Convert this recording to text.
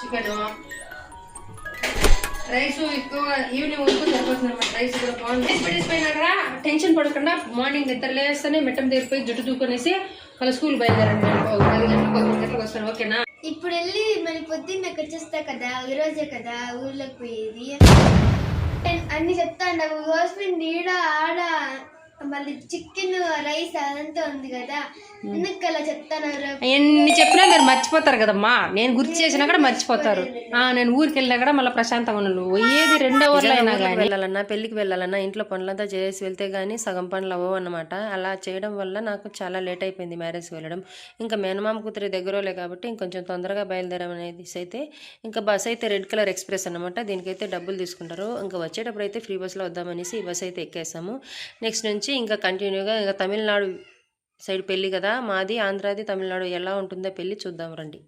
Chicken rice ఎక్కువ evening వరకు సరిపోతుంది అనమాట. రైస్ కూడా బాగుంది. పెట్టేసిపోయినారా టెన్షన్ పడకుండా మార్నింగ్ నిద్ర లేస్తేనే మెట్టం దగ్గరిపోయి జుట్టు దూకొనేసి వాళ్ళ స్కూల్ బయలుదేరండి. 10 గంటలకు వస్తాను. ఓకేనా? ఇప్పుడు వెళ్ళి మళ్ళీ పొద్దున్నకి వచ్చేస్తా కదా, ఈరోజే కదా ఊర్లోకి పోయేది. అన్ని చెప్తాను. హస్బెండ్ ఈడ ఆడ మళ్ళీ చికెన్ రైస్ అదంతా ఉంది కదా, ఎందుకు అలా చెప్తాను? ఎన్ని చెప్పినా మీరు మర్చిపోతారు కదమ్మా. నేను గుర్తు చేసినా కూడా మర్చిపోతారు. నేను ఊరికి వెళ్ళినా కూడా మళ్ళీ ప్రశాంతంగా ఉన్నాను. ఏది 2 అవర్లు అయినా కానీ వెళ్ళాలన్నా, పెళ్లికి వెళ్ళాలన్నా ఇంట్లో పనులంతా చేసి వెళ్తే కానీ సగం పనులు అవ్వవు అన్నమాట. అలా చేయడం వల్ల నాకు చాలా లేట్ అయిపోయింది మ్యారేజ్కి వెళ్ళడం. ఇంకా మేనమామ కూతురి దగ్గరలే కాబట్టి ఇంకొంచెం తొందరగా బయలుదేరమనేది అయితే ఇంకా బస్ అయితే రెడ్ కలర్ ఎక్స్ప్రెస్ అనమాట. దీనికైతే డబ్బులు తీసుకుంటారు. ఇంకా వచ్చేటప్పుడు అయితే ఫ్రీ బస్లో వద్దామనేసి ఈ బస్ అయితే ఎక్కేసాము. నెక్స్ట్ నుంచి ఇంకా కంటిన్యూగా ఇంకా తమిళనాడు సైడ్ పెళ్ళి కదా మాది, ఆంధ్రాది తమిళనాడు ఎలా ఉంటుందో పెళ్ళి చూద్దాం రండి.